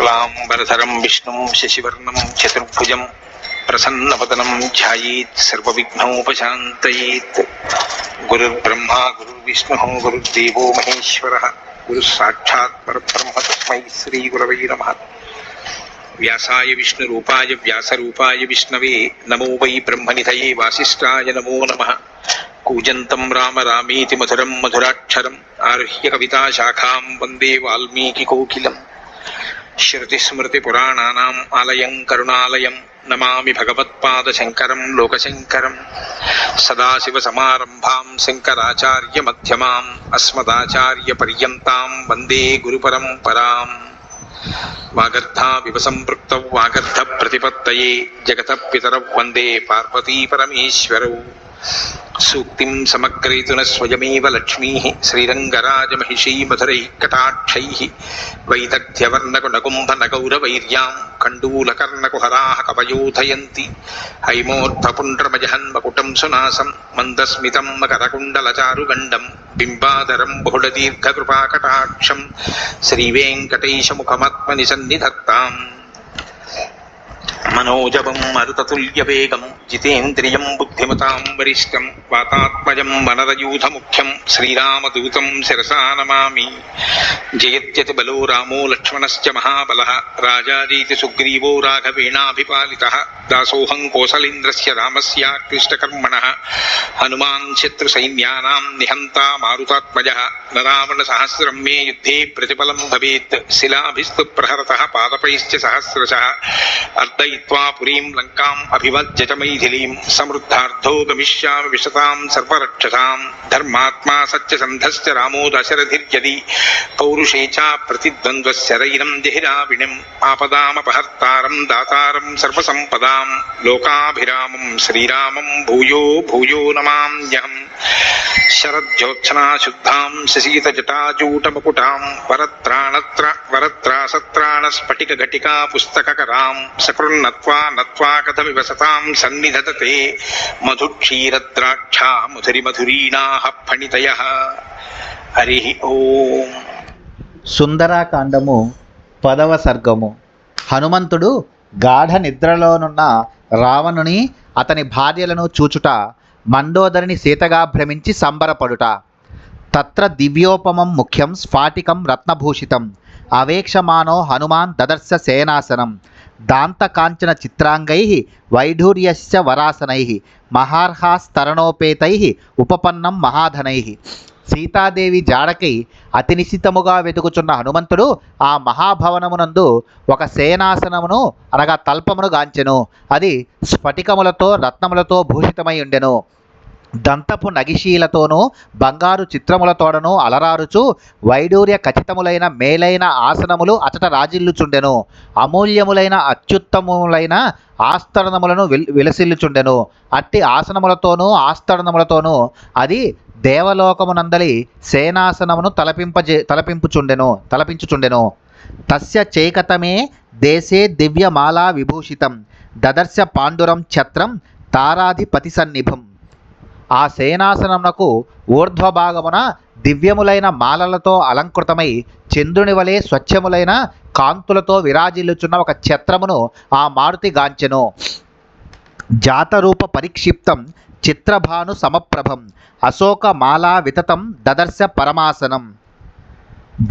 శుక్లాంబరధరం విష్ణుం శశివర్ణం చతుర్భుజం ప్రసన్నవదనం ధ్యాయేత్ సర్వవిఘ్నోపశాంతయేత్. గురుర్బ్రహ్మా గురుర్విష్ణుః గురుర్దేవో మహేశ్వరః గురుః సాక్షాత్ పరబ్రహ్మ తస్మై శ్రీ గురవై నమః. వ్యాసాయ విష్ణురూపాయ వ్యాసరూపాయ విష్ణవే నమో వై బ్రహ్మనిధయే వాసిష్ఠాయ నమో నమః. కూజంతం రామ రామేతి మధురం మధురాక్షరం ఆరుహ్య కవితాశాఖాం వందే వాల్మీకికోకిలం. శ్రుతిస్మృతిపురాణానాం ఆలయం కరుణాలయం నమామి భగవత్పాదశంకరం లోకశంకరం. సదాశివసమారంభాం శంకరాచార్యమధ్యమాం అస్మదాచార్యపర్యంతాం వందే గురుపరంపరాం. వాగర్ధావివ సంపృక్తౌ వాగర్ధప్రతిపత్తయే జగతః పితరౌ వందే పార్వతీపరమేశ్వరౌ. సూక్తిం సమగ్రయతున స్వయమేవ లక్ష్మీః శ్రీరంగరాజమహిషీ మధురైః కటాక్షైః. వైదగ్ధ్యవర్ణకునకుంభనగౌరవైర్యాం కండూలకర్ణకుహరాः కవయోధయంతి. హైమోర్ధపుండ్రమజహన్మకుటం సునాసం మందస్మితం మకరకుండలచారుగండం బింబాధరం బహుళదీర్ఘకృపాకటాక్షం శ్రీవేంకటేశముఖమాత్మని సన్నిధత్తాం. మనోజవం మరుతతుల్యవేగం జితేంద్రియం బుద్ధిమతాం వరిష్టం వాతాత్మజం వనరయూథముఖ్యం శ్రీరామదూతం శిరసా నమామి. జయత్యతి బలో రామో లక్ష్మణశ్చ మహాబలః రాజారీతి సుగ్రీవో రాఘవేణాభిపాలితః. దాసోహం కోసలేంద్రస్య రామస్య క్లిష్టకర్మణః హనుమాన్ శత్రుసైన్యానాం నిహంతా మారుతాత్మజః. నరావణ సహస్రం మే యుద్ధే ప్రతిఫలం భవేత్ శిలాభిస్తు ప్రహరతః పాదపైశ్చ సహస్రశః. అర్దయిత్వా పురీం లంకాం అభివజ్యత మైథిలీం సమృద్ధార్థో గమిష్యామి విశతాం సర్వరక్షసాం. ధర్మాత్మా సత్యసంధశ్చ రామో దశరథిర్యది పౌరుషే చ ప్రతిద్వంద్వశరైరం జహిరావిణిం. ఆపదామపహర్తారం దాతారం సర్వసంపదాం లోకాభిరామం శ్రీరామం భూయో భూయో నమామ్యహం. శరజ్యోత్సనా శుద్ధాం శశీతజటాజూటముకుటాం వరత్రాసత్రాణ స్ఫటిక ఘటికా పుస్తకరాం. సకృన్నత్వా నత్వా కథమివ సతాం సన్నిధతతే మధుక్షీరద్రాక్షా మధురిమధురీణాః ఫణితయః. హరి ఓం. సుందరాకాండము 10వ సర్గము. హనుమంతుడు గాఢ నిద్రలోనున్న రావణుని అతని భార్యలను చూచుట, మండోదరిని సీతగా భ్రమించి సంబరపడుట. తత్ర దివ్యోపమం ముఖ్యం స్ఫాటికం రత్నభూషితం అవేక్షమానో హనుమాన్ దదర్శ సేనాసనం. దాంతకాంచన చిత్రాంగై వైఢూర్యస్య వరాసనై మహార్హాస్తరణోపేతై ఉపపన్నం మహాధనై. సీతాదేవి జాడకై అతినిశితముగా వెతుకుచున్న హనుమంతుడు ఆ మహాభవనమునందు ఒక సేనాసనమును అనగా తల్పమును గాంచెను. అది స్ఫటికములతో రత్నములతో భూషితమై ఉండెను. దంతపు నగిశీలతోనూ బంగారు చిత్రములతోడను అలరారుచు వైడూర్య ఖచ్చితములైన మేలైన ఆసనములు అచట రాజిల్లుచుండెను. అమూల్యములైన అత్యుత్తములైన ఆస్తరణములను విలసిల్లుచుండెను. అట్టి ఆసనములతోనూ ఆస్తరణములతోనూ అది దేవలోకమునందలి సేనాసనమును తలపించుచుండెను. తస్య చైకతమే దేశే దివ్యమాలా విభూషితం దదర్శ పాండురం ఛత్రం తారాధిపతి సన్నిభం. ఆ సేనాసనమునకు ఊర్ధ్వభాగమున దివ్యములైన మాలలతో అలంకృతమై చంద్రుని వలె స్వచ్ఛములైన కాంతులతో విరాజిల్లుచున్న ఒక ఛత్రమును ఆ మారుతి గాంచెను. జాతరూప పరిక్షిప్తం చిత్రభాను సమప్రభం అశోక మాలా వితతం దదర్శ పరమాసనం.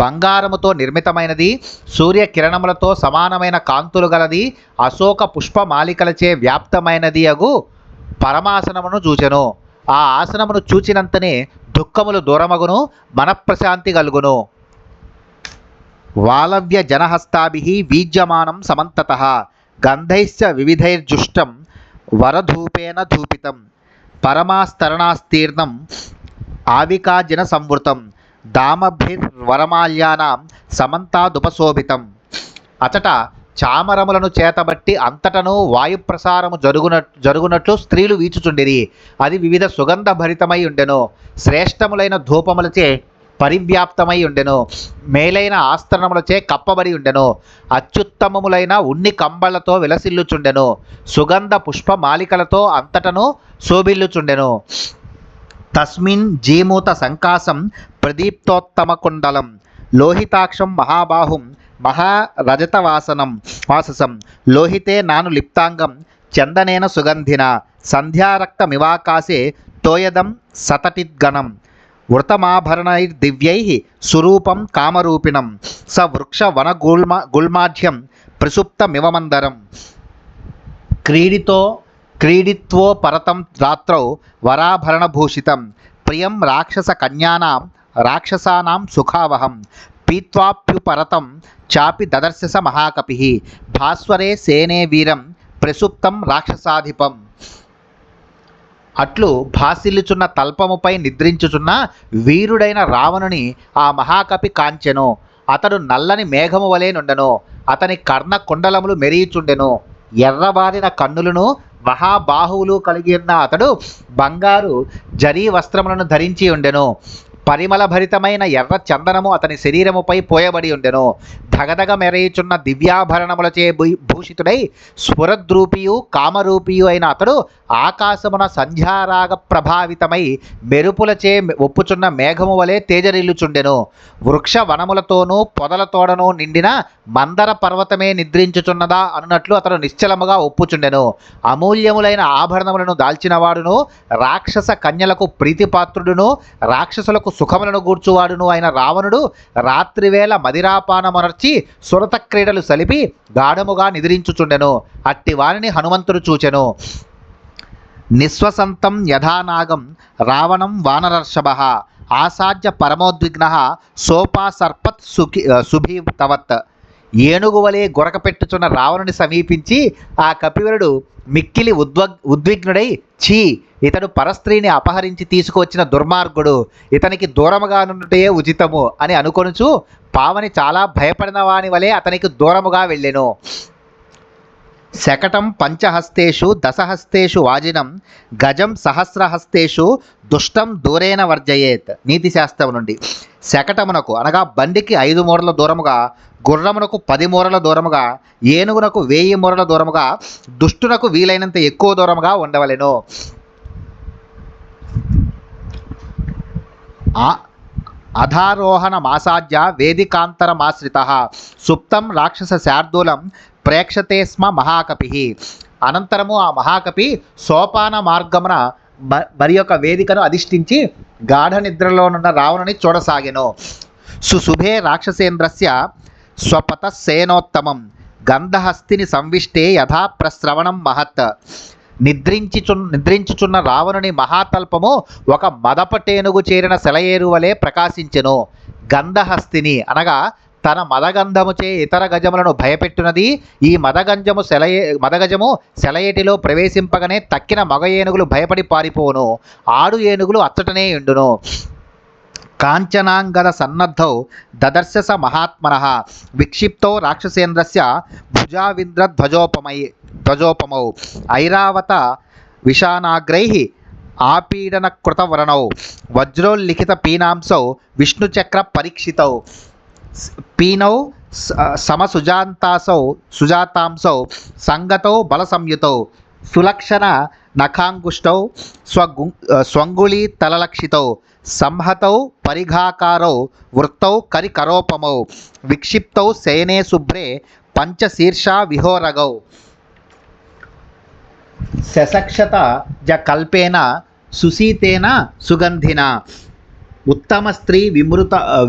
బంగారముతో నిర్మితమైనది, సూర్యకిరణములతో సమానమైన కాంతులు గలది, అశోక పుష్పమాలికలచే వ్యాప్తమైనది అగు పరమాసనమును చూచెను. ఆ ఆసనమును చూచినంతనే దుఃఖములు దూరమగును, మనఃప్రశాంతి కలుగును. వాలవ్య జనహస్తాభిః వీజ్యమానం సమంతతః గంధైశ్చ వివిధైర్జుష్టం వరధూపేన ధూపితం పరమాస్తరణాస్తీర్ణం ఆవికాజన సంవృతం దామభిర్వరమాల్యానాం సమంతాదుపశోభితం. అచట చామరములను చేతబట్టి అంతటను వాయుప్రసారము జరుగునట్లు స్త్రీలు వీచుచుండిరి. అది వివిధ సుగంధ భరితమై ఉండెను. శ్రేష్టములైన ధూపములచే పరివ్యాప్తమై ఉండెను. మేలైన ఆస్తరణములచే కప్పబడి ఉండెను. అత్యుత్తమములైన ఉన్ని కంబళ్లతో విలసిల్లుచుండెను. సుగంధ పుష్పమాలికలతో అంతటను శోభిల్లుచుండెను. తస్మిన్ జీమూత సంకాసం ప్రదీప్తోత్తమ కుండలం లోహితాక్షం మహాబాహుం వాససం లోహితే నాను లిప్తాంగం చందనేన సుగంధిన సంధ్యారక్తమివాకాశే తోయదం సతటిద్గణం వృతమాభరణైర్దివ్యైః సురూపం కామరూపిణం స వృక్ష వన గుల్మాఢ్యం ప్రసుప్తమివమందరం క్రీడిత్వో పరతం రాత్రౌ వరాభరణభూషితం ప్రియం రాక్షసానాం సుఖావహం పీత్వాప్యుపరతం చాపి దదర్శస మహాకపిః భాస్వరే సేనే వీరం ప్రసుప్తం రాక్షసాధిపం. అట్లు భాసిల్లుచున్న తల్పముపై నిద్రించుచున్న వీరుడైన రావణుని ఆ మహాకపి కాంచెను. అతడు నల్లని మేఘము వలె నుండెను. అతని కర్ణ కుండలములు మెరియుచుండెను. ఎర్రబారిన కన్నులను మహాబాహువులు కలిగి ఉన్న అతడు బంగారు జరీ వస్త్రములను ధరించి ఉండెను. పరిమళభరితమైన ఎర్ర చందనము అతని శరీరముపై పోయబడి ఉండెను. ధగధగ మెరయుచున్న దివ్యాభరణములచే భూషితుడై స్ఫురద్రూపియు కామరూపియు అయిన అతడు ఆకాశమున సంధ్యారాగ ప్రభావితమై మెరుపులచే ఒప్పుచున్న మేఘము వలె తేజరిల్లుచుండెను. వృక్ష వనములతోనూ పొదలతోడనూ నిండిన మందర పర్వతమే నిద్రించుచున్నదా అన్నట్లు అతడు నిశ్చలముగా ఒప్పుచుండెను. అమూల్యములైన ఆభరణములను దాల్చినవాడును, రాక్షస కన్యలకు ప్రీతిపాత్రుడును, రాక్షసులకు సుఖములను గూర్చువాడును అయిన రావణుడు రాత్రివేళ మదిరాపానమనర్చి సురత క్రీడలు సలిపి గాఢముగా నిద్రించుచుండెను. అట్టి వానిని హనుమంతుడు చూచెను. నిస్వసంతం యథానాగం రావణం వానరర్షభః ఆసాద్య పరమోద్విగ్నః సోపాసర్పత్ సుభీతవత్. ఏనుగు వలె గొరకపెట్టుచున్న రావణుని సమీపించి ఆ కపివరుడు మిక్కిలి ఉద్విగ్నుడై, ఛీ, ఇతడు పరస్త్రీని అపహరించి తీసుకువచ్చిన దుర్మార్గుడు, ఇతనికి దూరముగా నుండుటే ఉచితము అని అనుకొనుచు పావని చాలా భయపడిన వాని వలె అతనికి దూరముగా వెళ్ళెను. శకటం పంచహస్తేషు దశహస్తేషు వాజినం గజం సహస్రహస్తేషు దుష్టం దూరేణ వర్జయేత్. నీతిశాస్త్రం నుండి. శకటమునకు అనగా బండికి 5 మూరల దూరముగా, గుర్రమునకు 10 మూరల దూరముగా, ఏనుగునకు 1000 మూరల దూరముగా, దుష్టునకు వీలైనంత ఎక్కువ దూరముగా ఉండవలెను. అధారోహణ మాసాధ్య వేదికాంతరమాశ్రితః సుప్తం రాక్షస శార్దూలం ప్రేక్షతే స్మ మహాకపి. అనంతరము ఆ మహాకపి సోపాన మార్గమున మరి యొక్క వేదికను అధిష్ఠించి గాఢ నిద్రలోనున్న రావణుని చూడసాగెను. సుశుభే రాక్షసేంద్రస్య స్వపతసేనోత్తమం గంధహస్తిని సంవిష్టే యథా ప్రస్రవణం మహత్. నిద్రించుచున్న రావణుని మహాతల్పము ఒక మదపటేనుగు చేరిన సెలయేరు వలె ప్రకాశించెను. గంధహస్తిని అనగా తన మదగంధముచే ఇతర గజములను భయపెట్టునది. ఈ మదగజము సెలయేటిలో ప్రవేశింపగానే తక్కిన మగ ఏనుగులు భయపడి పారిపోను. ఆడు ఏనుగులు అచ్చటనే ఉండును. కాంచనాంగద సన్నద్ధౌ దదర్శస మహాత్మనః విక్షిప్తౌ రాక్షసేంద్రస్య భుజావింద్రధ్వజోపమౌ ఐరావత విషానాగ్రైః ఆపీడనకృతవరణౌ వజ్రోల్లిఖిత పీనాంసౌ విష్ణుచక్ర పరీక్షితౌ పీనౌ సుజాతాంసౌ సంగతౌ బలసంయుతౌ సులక్షణ నఖాంగుష్టౌ స్వంగుళీ తలలక్షితౌ సంహతౌ పరిఘాకారౌ వృత్తౌ కరికరోపమౌ విక్షిప్తౌ శయనే శుభ్రే పంచశీర్షా విహోరగౌ శశక్షత జ కల్పేన సుసీతేన సుగంధిన ఉత్తమ స్త్రీ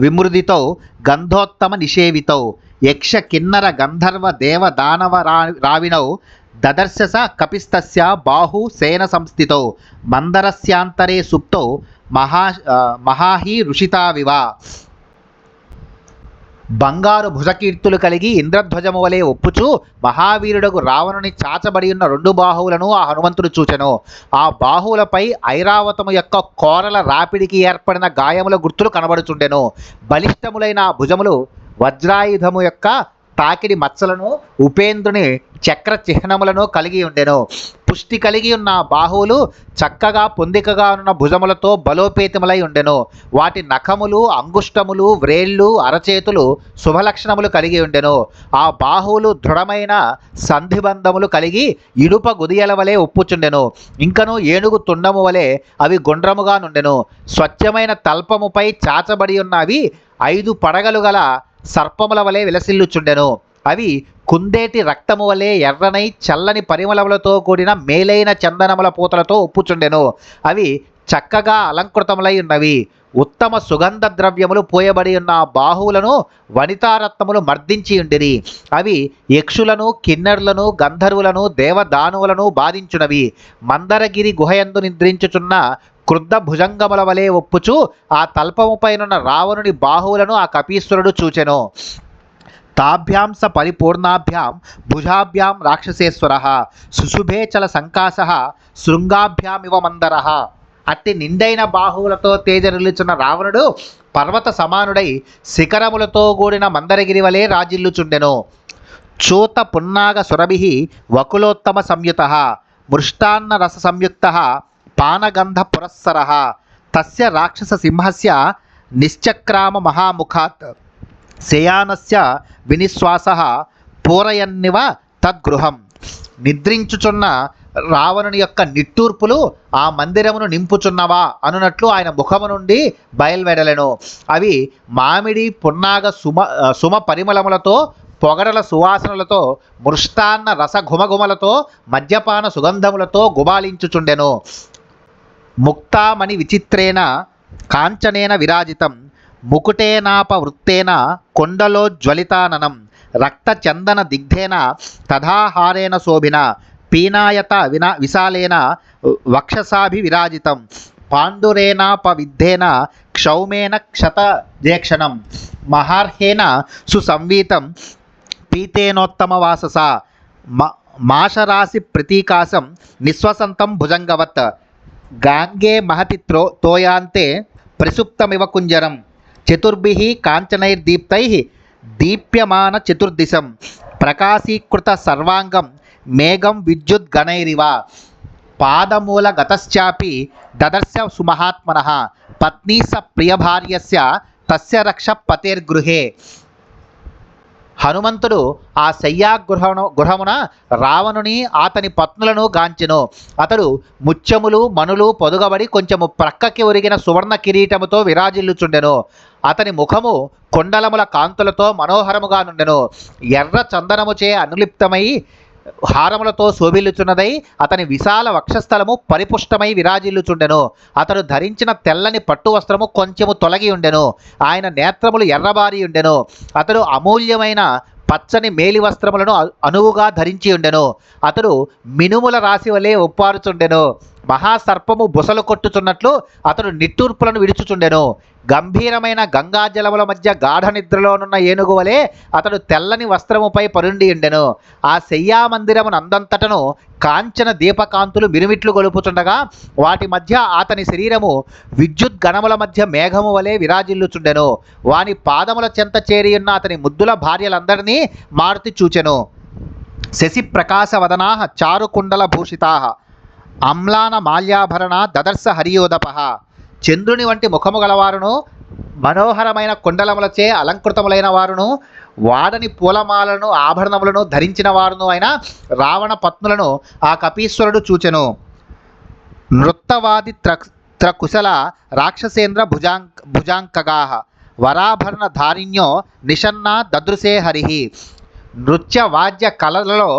విమృదితౌ గంధోత్తమ నిషేవితౌ యక్ష కిన్నర గంధర్వ దేవ దానవ రావిణౌ దదర్శస కపిస్తస్య బాహు సేన సంస్థితౌ మందరస్యాంతరే సుప్తౌ మహాహి ఋషితావివ. బంగారు భుజకీర్తులు కలిగి ఇంద్రధ్వజము వలె ఒప్పుచు మహావీరుడకు రావణుని చాచబడి ఉన్న 2 బాహువులను ఆ హనుమంతుడు చూచెను. ఆ బాహువులపై ఐరావతము యొక్క కోరల రాపిడికి ఏర్పడిన గాయముల గుర్తులు కనబడుచుండెను. బలిష్టములైన భుజములు వజ్రాయుధము యొక్క తాకిడి మచ్చలను, ఉపేంద్రుని చక్ర చిహ్నములను కలిగి ఉండెను. పుష్టి కలిగి ఉన్న బాహువులు చక్కగా పొందికగా ఉన్న భుజములతో బలోపేతములై ఉండెను. వాటి నఖములు, అంగుష్టములు, వ్రేళ్ళు, అరచేతులు శుభలక్షణములు కలిగి ఉండెను. ఆ బాహువులు దృఢమైన సంధిబంధములు కలిగి ఇనుప గుదియల వలె ఒప్పుచుండెను. ఇంకను ఏనుగు తుండము వలె అవి గుండ్రముగా నుండెను. స్వచ్ఛమైన తల్పముపై చాచబడి ఉన్న అవి 5 పడగలు గల సర్పముల వలె విలసిల్లుచుండెను. అవి కుందేటి రక్తము వలె ఎర్రనై చల్లని పరిమళములతో కూడిన మేలైన చందనముల పూతలతో ఒప్పుచుండెను. అవి చక్కగా అలంకృతములై ఉన్నవి. ఉత్తమ సుగంధ ద్రవ్యములు పోయబడి ఉన్న ఆ బాహువులను వనితారత్నములు మర్దించి ఉండిరి. అవి యక్షులను, కిన్నెరులను, గంధర్వులను, దేవదానువులను బాధించునవి. మందరగిరి గుహయందు నిద్రించుచున్న క్రుద్ధ భుజంగముల వలె ఒప్పుచు ఆ తల్పముపైనున్న రావణుని బాహువులను ఆ కపీశ్వరుడు చూచెను. తాభ్యాం స పరిపూర్ణాభ్యాం భుజాభ్యాం రాక్షసేశ్వర సుశుభే చల సంకాశ శృంగాభ్యామివ మందర. అట్టి నిండైన బాహువులతో తేజరిల్లుచున్న రావణుడు పర్వత సమానుడై శిఖరములతో కూడిన మందరగిరి వలె రాజిల్లుచుండెను. చూత పున్నాగ సురభి వకులోత్తమ సంయుత మృష్టాన్న రస సంయుక్త పానగంధ పురస్సర తస్య రాక్షస సింహస్య నిశ్చక్రామ మహాముఖాత్ శయానస్య వినిశ్వాస పూరయన్నివ తద్గృహం. నిద్రించుచున్న రావణుని యొక్క నిట్టూర్పులు ఆ మందిరమును నింపుచున్నవా అనునట్లు ఆయన ముఖము నుండి బయల్వెడలెను. అవి మామిడి పున్నాగ సుమ పరిమళములతో, పొగడల సువాసనలతో, మృష్టాన్న రస ఘుమఘుమలతో, మద్యపాన సుగంధములతో గుబాలించుచుండెను. ముక్తామణి విచిత్రేణ కాంచనేన విరాజితం ముకుటేనాపవృత్తేన కొండలోజ్వలితాననం రక్తచందన దిగ్ధేన తథాహారేణ శోభిన పీనాయత విశాలేన వక్షసాభి విరాజితం పాండురేనాపవిద్ధేన క్షౌమేన క్షతజేక్షణం మహార్హేన సుసంవీతం పీతేనోత్తమవాసస మాషరాశి ప్రతీకాశం నిశ్వసంతం భుజంగవత్ గాంగే మహతి తోయాంతే ప్రసుప్తమివ కుంజరం చతుర్భిః కాంచనైర్దీప్తైః దీప్యమాన చతుర్దిశం ప్రకాశీకృత సర్వాంగం మేఘం విద్యుద్గణైరివ పాదమూల గతశ్చాపి దదర్శ సుమహాత్మనః పత్నీ స ప్రియభార్యస్య తస్య రక్ష పతేర్గృహే. హనుమంతుడు ఆ శయ్యాగృహమున రావణుని అతని పత్నులను గాంచెను. అతడు ముత్యములు మణులు పొదుగబడి కొంచెము ప్రక్కకి ఒరిగిన సువర్ణ కిరీటముతో విరాజిల్లుచుండెను. అతని ముఖము కొండలముల కాంతులతో మనోహరముగా నుండెను. ఎర్ర చందనముచే అనులిప్తమై హారములతో శోభిల్లుచున్నదై అతని విశాల వక్షస్థలము పరిపుష్టమై విరాజిల్లుచుండెను. అతడు ధరించిన తెల్లని పట్టు వస్త్రము కొంచెము తొలగి ఉండెను. ఆయన నేత్రములు ఎర్రబారి ఉండెను. అతడు అమూల్యమైన పచ్చని మేలి వస్త్రములను అనువుగా ధరించి ఉండెను. అతడు మినుముల రాశి వలె ఒప్పారుచుండెను. మహాసర్పము బుసలు కొట్టుచున్నట్లు అతడు నిట్టూర్పులను విడుచుచుండెను. గంభీరమైన గంగాజలముల మధ్య గాఢ నిద్రలోనున్న ఏనుగు వలె అతడు తెల్లని వస్త్రముపై పరుండి ఉండెను. ఆ శయ్యామందిరమునందంతటను కాంచన దీపకాంతులు మిరుమిట్లు గొలుపుచుండగా వాటి మధ్య అతని శరీరము విద్యుత్ గణముల మధ్య మేఘము వలె విరాజిల్లుచుండెను. వాని పాదముల చెంత చేరియున్న అతని ముద్దుల భార్యలందరినీ మారుతి చూచెను. శశి ప్రకాశ వదనా చారుకుండల భూషితా అమ్లాన మాల్యాభరణ దదర్శ హరియోదప. చంద్రుని వంటి ముఖము గలవారును మనోహరమైన కుండలములచే అలంకృతములైన వారును వాడని పూలమాలను ఆభరణములను ధరించిన వారును అయిన రావణ పత్నులను ఆ కపీశ్వరుడు చూచెను. నృత్తవాది త్రకుశల రాక్షసేంద్ర భుజాంకగా వరాభరణ ధారిణ్యో నిషన్న దదృశే హరి. నృత్య వాద్య కళలలో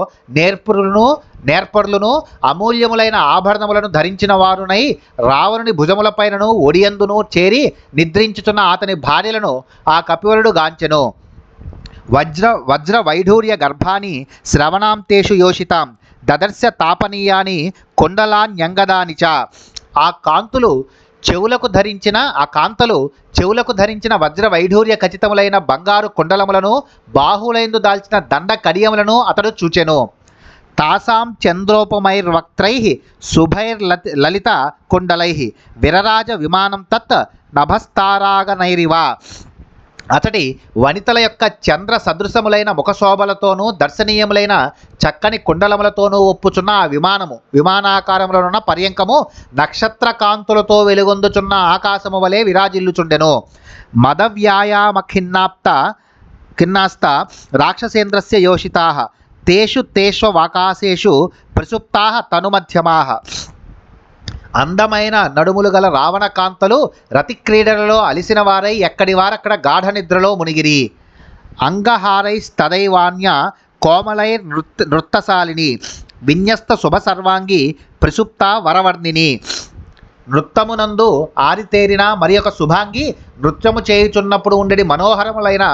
నేర్పరులను అమూల్యములైన ఆభరణములను ధరించిన వారునై రావణుని భుజములపైనను ఒడియందును చేరి నిద్రించుచున్న అతని భార్యలను ఆ కపివరుడు గాంచెను. వజ్ర వైఢూర్య గర్భాని శ్రవణాంతేషు యోషితాం దదర్శ తాపనీయాని కొండలాన్యంగదాని చ. ఆ కాంతలు చెవులకు ధరించిన వజ్ర వైఢూర్య ఖచ్చితములైన బంగారు కుండలములను బాహులైందు దాల్చిన దండ కడియములను అతడు చూచెను. తాసాం చంద్రోపమైర్వక్త్రై శుభైర్లలిత కుండలై విరరాజ విమానం తత్ నభస్తారాగనైరివ. అతడి వనితల యొక్క చంద్ర సదృశములైన ముఖశోభలతోనూ దర్శనీయములైన చక్కని కుండలములతోనూ ఒప్పుచున్న ఆ విమానాకారములనున్న పర్యంకము నక్షత్ర కాంతులతో వెలుగొందుచున్న ఆకాశము వలె విరాజిల్లుచుండెను. ఖిన్నాస్త రాక్షసేంద్రస్య యోషితా తేష్వాకాశేషు ప్రసుప్తా తనుమధ్యమా. అందమైన నడుములు గల రావణ కాంతలు రతి క్రీడలలో అలిసిన వారై ఎక్కడి వారక్కడ గాఢ నిద్రలో మునిగిరి. అంగహారైస్తదైవాన్య కోమలైర్నృత్తశాలిని విన్యస్త శుభ సర్వాంగి ప్రసుప్త వరవర్ణిని. నృత్తమునందు ఆరితేరిన మరి ఒక శుభాంగి నృత్యము చేయుచున్నప్పుడు ఉండేది మనోహరములైన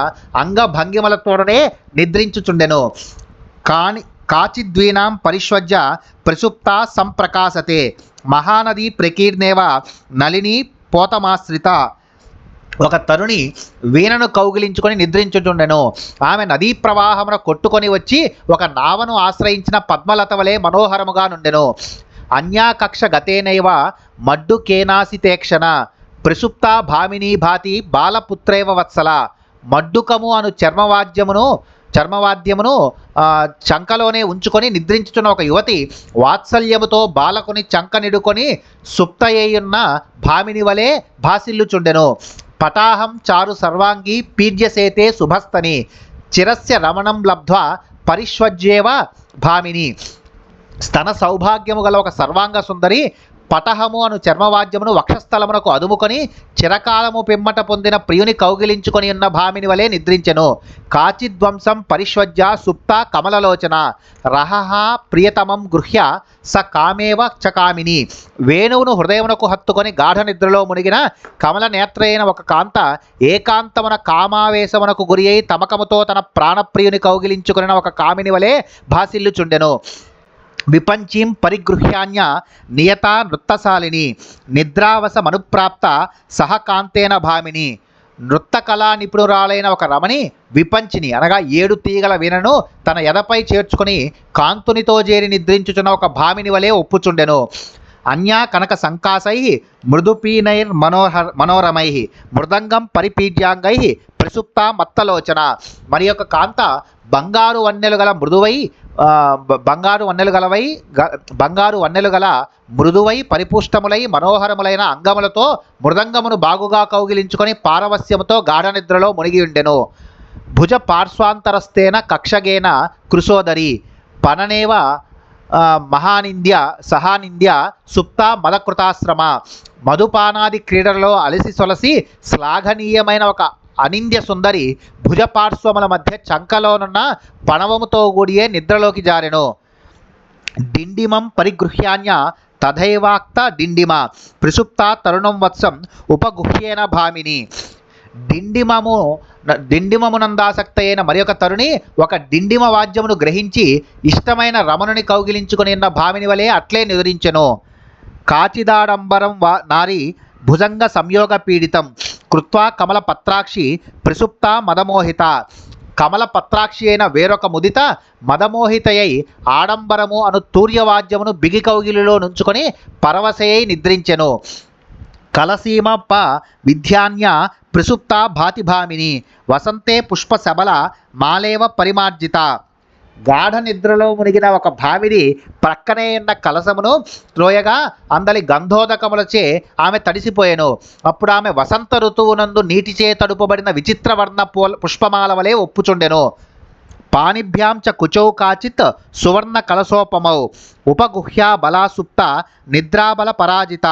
అంగభంగిమలతోనే నిద్రించుచుండెను. కాచిద్వీనాం పరిష్వజ్య ప్రసుప్త సంప్రకాశతే మహానది ప్రకీర్ణేవ నళిని పోతమాశ్రిత. ఒక తరుణి వీణను కౌగిలించుకొని నిద్రించుచుండెను. ఆమె నదీ ప్రవాహమున కొట్టుకొని వచ్చి ఒక నావను ఆశ్రయించిన పద్మలత వలె మనోహరముగా నుండెను. అన్యాకక్ష గతేనైవ మడ్డు కేనాసితేక్షణ ప్రసుప్త భామినీ భాతి బాలపుత్రేవ వత్సల. మడ్డుకము అను చర్మవాద్యమును చంకలోనే ఉంచుకొని నిద్రించుచున్న ఒక యువతి వాత్సల్యముతో బాలకుని చంక నిడుకొని సుప్తయ్యున్న భామిని వలె భాసిల్లుచుండెను. పటాహం చారు సర్వాంగి పీడ్యసేతే శుభస్తని చిరస్య రమణం లబ్ధ్వా పరిష్వజ్యేవ భామిని. స్తన సౌభాగ్యము గల ఒక సర్వాంగ సుందరి పటహము అను చర్మవాద్యమును వక్షస్థలమునకు అదుముకొని చిరకాలము పిమ్మట పొందిన ప్రియుని కౌగిలించుకొని ఉన్న భామిని వలె నిద్రించెను. కాచిద్వంశం పరిష్వజ్య సుప్త కమలలోచన రహహ ప్రియతమం గృహ్య స కామేవ చ కామిని. వేణువును హృదయమునకు హత్తుకొని గాఢ నిద్రలో మునిగిన కమల నేత్రైన ఒక కాంత ఏకాంతమున కామావేశమునకు గురి అయి తమకముతో తన ప్రాణప్రియుని కౌగిలించుకుని ఒక కామిని వలె భాసిల్లుచుండెను. విపంచీం పరిగృహ్యాన్య నియత నృత్తశాలిని నిద్రావసమనుప్రాప్త సహకాంతేన భామిని. నృత్త కళా నిపుణురాలైన ఒక రమణి విపంచిని అనగా 7 తీగల వీణను తన ఎదపై చేర్చుకుని కాంతునితో చేరి నిద్రించుచున్న ఒక భామిని వలె ఒప్పుచుండెను. అన్యా కనక సంకాసై మృదుపీనైర్ మనోరమై మృదంగం పరిపీడ్యాంగై ప్రసుప్త మత్తలోచన. మరి యొక్క కాంత బంగారు వన్నెలు గల మృదువై పరిపుష్టములై మనోహరములైన అంగములతో మృదంగమును బాగుగా కౌగిలించుకొని పారవస్యముతో గాఢ నిద్రలో మునిగి ఉండెను. భుజ పార్శ్వాంతరస్థేన కక్షగేన కృశోదరి పననేవ మహానింద్య సహానింద్య సుప్త మదకృతాశ్రమ. మధుపానాది క్రీడలలో అలసి సొలసి శ్లాఘనీయమైన ఒక అనింద్య సుందరి భుజపార్శ్వముల మధ్య చంకలోనున్న పణవముతో కూడియే నిద్రలోకి జారెను. డిండిమం పరిగృహ్యాన్య తథైవాక్త డిండిమ ప్రసుప్త తరుణం వత్సం ఉపగుహ్యేన భామిని. డిండిమమునందాసక్త అయిన మరి ఒక తరుణి ఒక డిండిమ వాద్యమును గ్రహించి ఇష్టమైన రమణుని కౌగిలించుకుని ఉన్న భామిని వలె అట్లే నిద్రించెను. కాచిదాడంబరం నారి భుజంగ సంయోగ పీడితం కృత్వా కమల పత్రాక్షి ప్రసుప్త మదమోహిత. కమల పత్రాక్షి అయిన వేరొక ముదిత మదమోహితయై ఆడంబరము అను తూర్యవాద్యమును బిగి కౌగిలిలో నుంచుకొని పరవశయై నిద్రించెను. కలసీమప్ప విద్యాన్య ప్రసుప్త భాతిభామిని వసంతే పుష్ప శబల మాలేవ పరిమార్జిత. గాఢ నిద్రలో మునిగిన ఒక భామిని ప్రక్కనే ఉన్న కలసమును త్రోయగా అందలి గంధోదకములచే ఆమె తడిసిపోయెను. అప్పుడు ఆమె వసంత ఋతువునందు నీటిచే తడుపబడిన విచిత్ర వర్ణ పుష్పమాల వలె ఒప్పుచుండెను. పానిభ్యాం చ కుచౌ కాచిత్ సువర్ణ కలశోపమౌ ఉపగుహ్యా బలాసుప్త నిద్రాబల పరాజిత.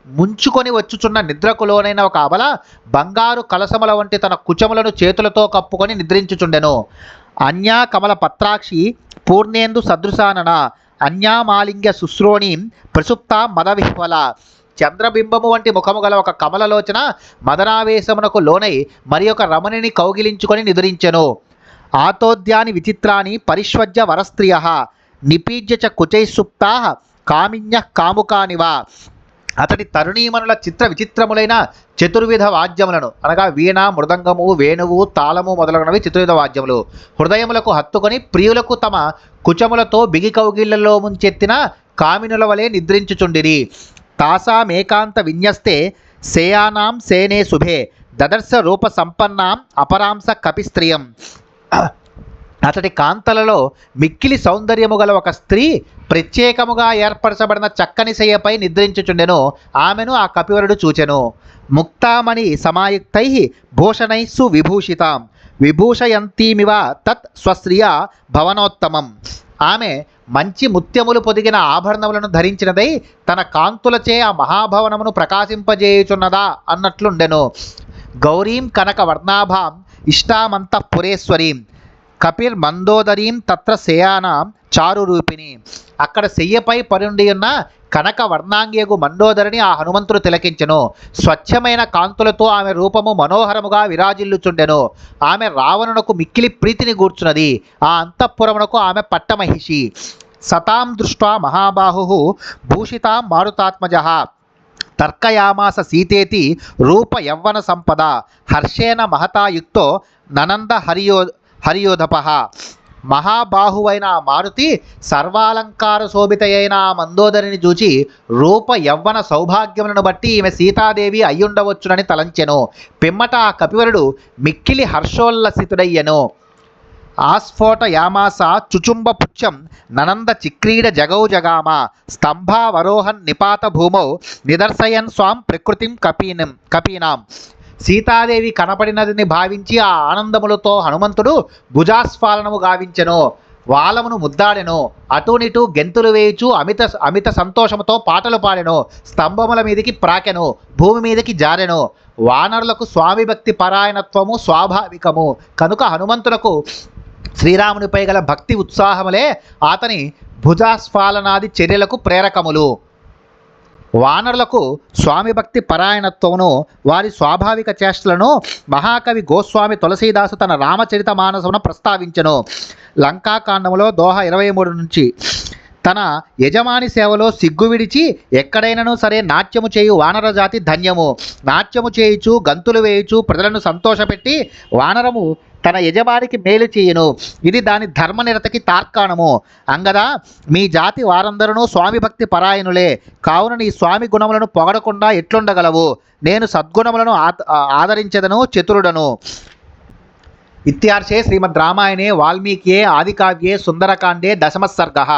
ముంచుకొని వచ్చుచున్న నిద్రకు లోనైన ఒక అబల బంగారు కలసముల వంటి తన కుచములను చేతులతో కప్పుకొని నిద్రించుచుండెను. అన్యా కమల పత్రాక్షి పూర్ణేందు సదృశానన అన్యామాలింగ్య శుశ్రోణీం ప్రసుప్త మదవిహ్వల. చంద్రబింబము వంటి ముఖము గల ఒక కమలలోచన మదనావేశమునకు లోనై మరి ఒక రమణిని కౌగిలించుకొని నిద్రించెను. ఆతోద్యాని విచిత్రాని పరిష్వజ్య వరస్త్రియ నిపీజ్య చ కుచైసుప్తా కామిన్య కాముకానివ. అతడి తరుణీమణుల చిత్ర విచిత్రములైన చతుర్విధ వాద్యములను అనగా వీణ మృదంగము వేణువు తాళము మొదలగునవి చతుర్విధ వాద్యములు హృదయములకు హత్తుకొని ప్రియులకు తమ కుచములతో బిగి కౌగిళ్లలో ముంచెత్తిన కామినుల వలె నిద్రించుచుండిరి. తాసామేకాంత విన్యస్తే సేయానాం సేనే శుభే దదర్శ రూప సంపన్నాం అపరాంస కపిస్త్రియం. అతడి కాంతలలో మిక్కిలి సౌందర్యము గల ఒక స్త్రీ ప్రత్యేకముగా ఏర్పరచబడిన చక్కని శయ్యపై నిద్రించుచుండెను. ఆమెను ఆ కపివరుడు చూచెను. ముక్తామణి సమాయుక్తై భూషణైస్సు విభూషితాం విభూషయంతీమివ తత్ స్వశ్రియ భవనోత్తమం. ఆమె మంచి ముత్యములు పొదిగిన ఆభరణములను ధరించినదై తన కాంతులచే ఆ మహాభవనమును ప్రకాశింపజేయుచున్నదా అన్నట్లుండెను. గౌరీం కనక వర్ణాభాం ఇష్టామంతఃపురేశ్వరీం కపిర్ మందోదరీం తత్ర శయానాం చారురూపిణి. అక్కడ శయ్యపై పరుండి ఉన్న కనక వర్ణాంగియగు మండోదరిని ఆ హనుమంతుడు తిలకించెను. స్వచ్ఛమైన కాంతులతో ఆమె రూపము మనోహరముగా విరాజిల్లుచుండెను. ఆమె రావణునకు మిక్కిలి ప్రీతిని గూర్చున్నది. ఆ అంతఃపురమునకు ఆమె పట్టమహిషి. సతాం దృష్ట్వా మహాబాహు భూషితాం మారుతాత్మజః తర్కయామాస సీతేతి రూప యవ్వన సంపద హర్షేణ మహతా యుక్తో ననంద హరియోధపః. మహాబాహువైన ఆ మారుతి సర్వాలంకార శోభితయైన ఆ మందోదరిని చూచి రూప యవ్వన సౌభాగ్యములను బట్టి ఈమె సీతాదేవి అయ్యుండవచ్చునని తలంచెను. పిమ్మట ఆ కపివరుడు మిక్కిలి హర్షోల్లసితుడయ్యెను. ఆస్ఫోట యామాస చుచుంబ పుచ్చం ననంద చిక్రీడ జగౌ జగామ స్తంభావరోహన్ నిపాత భూమౌ నిదర్శయన్ స్వాం ప్రకృతిం కపీనాం. సీతాదేవి కనపడినదని భావించి ఆ ఆనందములతో హనుమంతుడు భుజాస్ఫాలనము గావించెను. వాలమును ముద్దాడెను. అటునిటు గెంతులు వేయుచు అమిత సంతోషముతో పాటలు పాడెను. స్తంభముల మీదకి ప్రాకెను, భూమి మీదకి జారెను. వానరులకు స్వామి భక్తి పరాయణత్వము స్వాభావికము కనుక హనుమంతులకు శ్రీరామునిపై గల భక్తి ఉత్సాహములే అతని భుజాస్ఫాలనాది చర్యలకు ప్రేరకములు. వానరులకు స్వామి భక్తి పరాయణత్వమును వారి స్వాభావిక చేష్టలను మహాకవి గోస్వామి తులసీదాసు తన రామచరిత మానసమును ప్రస్తావించెను. లంకాకాండములో దోహ 23 నుంచి తన యజమాని సేవలో సిగ్గు విడిచి ఎక్కడైనను సరే నాట్యము చేయు వానర జాతి ధన్యము. నాట్యము చేయుచు గంతులు వేయుచు ప్రజలను సంతోషపెట్టి వానరము తన యజమానికి మేలు చేయును. ఇది దాని ధర్మనిరతకి తార్కాణము. అంగదా మీ జాతి వారందరూ స్వామి భక్తి పరాయణులే. కావున నీ స్వామి గుణములను పొగడకుండా ఎట్లుండగలవు? నేను సద్గుణములను ఆదరించెదను, చతురుడను. ఇత్యార్షే శ్రీమద్ రామాయణే వాల్మీకియే ఆదికావ్యే సుందరకాండే దశమః సర్గః.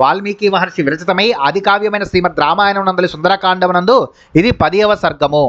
వాల్మీకి మహర్షి విరచితమై ఆదికావ్యమైన శ్రీమద్ రామాయణం నందలి సుందరకాండమునందు ఇది 10వ సర్గము.